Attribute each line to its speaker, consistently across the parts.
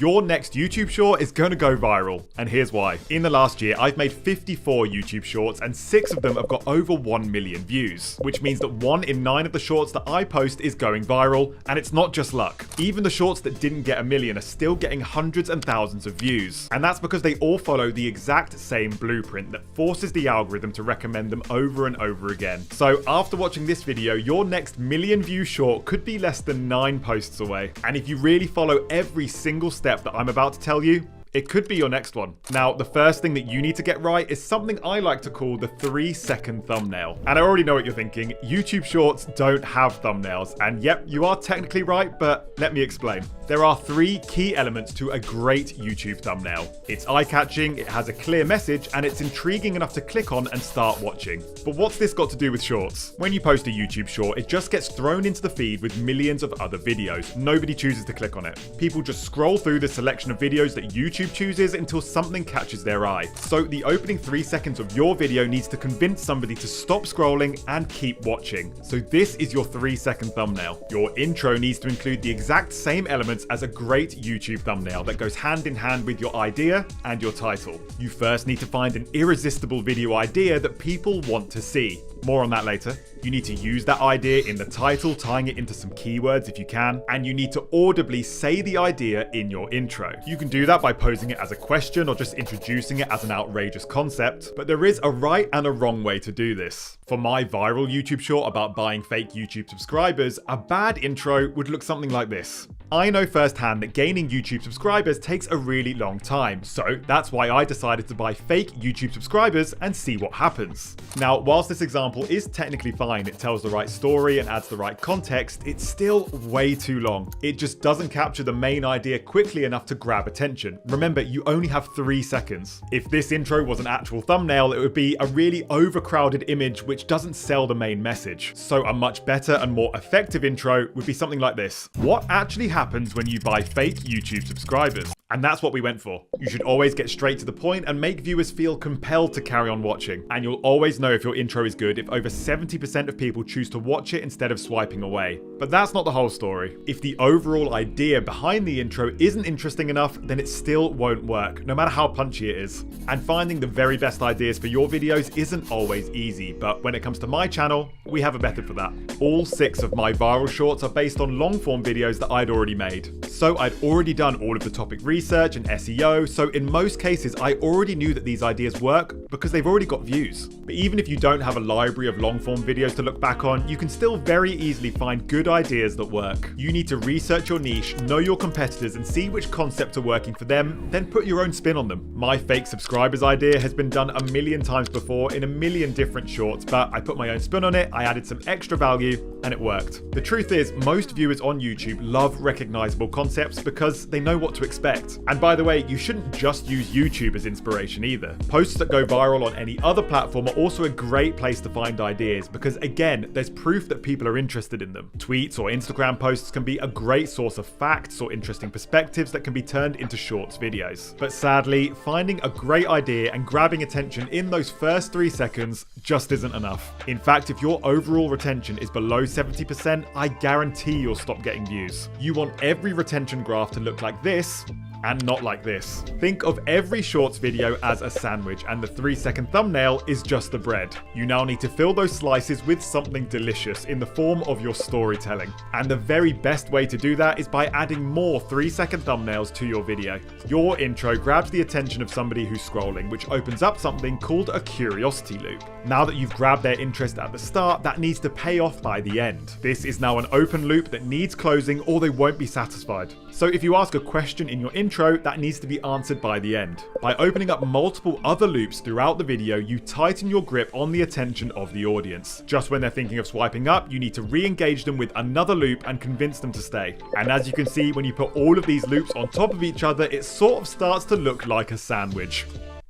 Speaker 1: Your next YouTube short is going to go viral, and here's why. In the last year, I've made 54 YouTube shorts, and 6 of them have got over 1 million views, which means that 1 in 9 of the shorts that I post is going viral, and it's not just luck. Even the shorts that didn't get a million are still getting hundreds and thousands of views, and that's because they all follow the exact same blueprint that forces the algorithm to recommend them over and over again. So after watching this video, your next million view short could be less than 9 posts away, and if you really follow every single step that I'm about to tell you, it could be your next one. Now, the first thing that you need to get right is something I like to call the 3-second thumbnail. And I already know what you're thinking. YouTube Shorts don't have thumbnails. And yep, you are technically right, but let me explain. There are 3 key elements to a great YouTube thumbnail. It's eye-catching, it has a clear message, and it's intriguing enough to click on and start watching. But what's this got to do with shorts? When you post a YouTube short, it just gets thrown into the feed with millions of other videos. Nobody chooses to click on it. People just scroll through the selection of videos that YouTube chooses until something catches their eye. So the opening 3 seconds of your video needs to convince somebody to stop scrolling and keep watching. So this is your 3-second thumbnail. Your intro needs to include the exact same elements as a great YouTube thumbnail that goes hand in hand with your idea and your title. You first need to find an irresistible video idea that people want to see. More on that later. You need to use that idea in the title, tying it into some keywords if you can, and you need to audibly say the idea in your intro. You can do that by posing it as a question or just introducing it as an outrageous concept, but there is a right and a wrong way to do this. For my viral YouTube short about buying fake YouTube subscribers, a bad intro would look something like this. I know firsthand that gaining YouTube subscribers takes a really long time, so that's why I decided to buy fake YouTube subscribers and see what happens. Now, whilst this example is technically fine, it tells the right story and adds the right context, it's still way too long. It just doesn't capture the main idea quickly enough to grab attention. Remember, you only have 3 seconds. If this intro was an actual thumbnail, it would be a really overcrowded image which doesn't sell the main message. So a much better and more effective intro would be something like this. What actually happens when you buy fake YouTube subscribers? And that's what we went for. You should always get straight to the point and make viewers feel compelled to carry on watching. And you'll always know if your intro is good if over 70% of people choose to watch it instead of swiping away. But that's not the whole story. If the overall idea behind the intro isn't interesting enough, then it still won't work, no matter how punchy it is. And finding the very best ideas for your videos isn't always easy, but when it comes to my channel, we have a method for that. All 6 of my viral shorts are based on long-form videos that I'd already made. So I'd already done all of the topic research and SEO, so in most cases I already knew that these ideas work because they've already got views. But even if you don't have a library of long-form videos to look back on, you can still very easily find good ideas that work. You need to research your niche, know your competitors, and see which concepts are working for them, then put your own spin on them. My fake subscribers idea has been done a million times before in a million different shorts, but I put my own spin on it, I added some extra value, and it worked. The truth is, most viewers on YouTube love recognizable concepts because they know what to expect. And by the way, you shouldn't just use YouTube as inspiration either. Posts that go viral on any other platform are also a great place to find ideas because, again, there's proof that people are interested in them. Tweets or Instagram posts can be a great source of facts or interesting perspectives that can be turned into shorts videos. But sadly, finding a great idea and grabbing attention in those first 3 seconds just isn't enough. In fact, if your overall retention is below 70%, I guarantee you'll stop getting views. You want every retention graph to look like this, and not like this. Think of every shorts video as a sandwich, and the 3-second thumbnail is just the bread. You now need to fill those slices with something delicious in the form of your storytelling. And the very best way to do that is by adding more 3-second thumbnails to your video. Your intro grabs the attention of somebody who's scrolling, which opens up something called a curiosity loop. Now that you've grabbed their interest at the start, that needs to pay off by the end. This is now an open loop that needs closing or they won't be satisfied. So if you ask a question in your intro, that needs to be answered by the end. By opening up multiple other loops throughout the video, you tighten your grip on the attention of the audience. Just when they're thinking of swiping up, you need to re-engage them with another loop and convince them to stay. And as you can see, when you put all of these loops on top of each other, it sort of starts to look like a sandwich.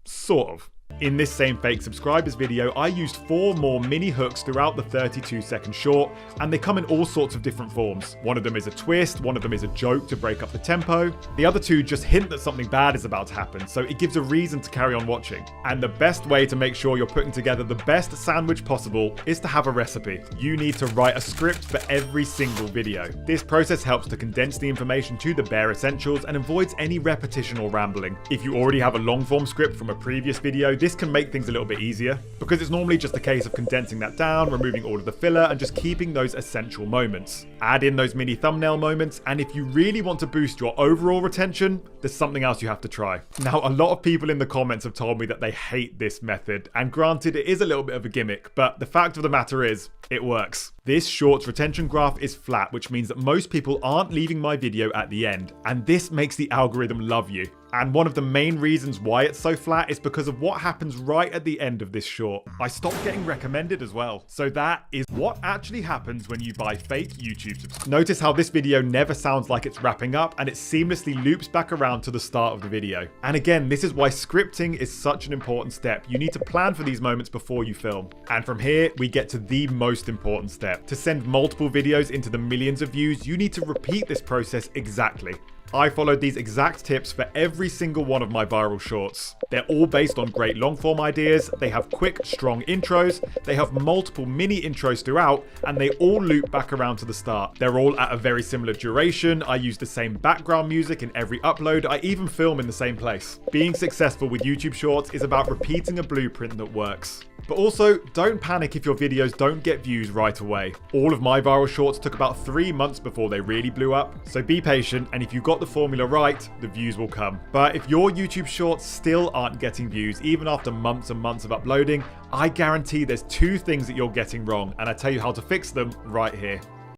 Speaker 1: Sort of. In this same fake subscribers video, I used 4 more mini hooks throughout the 32-second short, and they come in all sorts of different forms. One of them is a twist, one of them is a joke to break up the tempo. The other 2 just hint that something bad is about to happen, so it gives a reason to carry on watching. And the best way to make sure you're putting together the best sandwich possible is to have a recipe. You need to write a script for every single video. This process helps to condense the information to the bare essentials and avoids any repetition or rambling. If you already have a long form script from a previous video, this can make things a little bit easier, because it's normally just a case of condensing that down, removing all of the filler, and just keeping those essential moments. Add in those mini thumbnail moments, and if you really want to boost your overall retention, there's something else you have to try. Now, a lot of people in the comments have told me that they hate this method, and granted, it is a little bit of a gimmick, but the fact of the matter is, it works. This shorts retention graph is flat, which means that most people aren't leaving my video at the end, and this makes the algorithm love you. And one of the main reasons why it's so flat is because of what happens right at the end of this short. I stopped getting recommended as well. So that is what actually happens when you buy fake YouTube subscribers. Notice how this video never sounds like it's wrapping up, and it seamlessly loops back around to the start of the video. And again, this is why scripting is such an important step. You need to plan for these moments before you film. And from here, we get to the most important step. To send multiple videos into the millions of views, you need to repeat this process exactly. I followed these exact tips for every single one of my viral shorts. They're all based on great long form ideas, they have quick, strong intros, they have multiple mini intros throughout, and they all loop back around to the start. They're all at a very similar duration, I use the same background music in every upload, I even film in the same place. Being successful with YouTube Shorts is about repeating a blueprint that works. But also, don't panic if your videos don't get views right away. All of my viral shorts took about 3 months before they really blew up, so be patient, and if you got the formula right, the views will come. But if your YouTube shorts still aren't getting views, even after months and months of uploading, I guarantee there's 2 things that you're getting wrong, and I tell you how to fix them right here.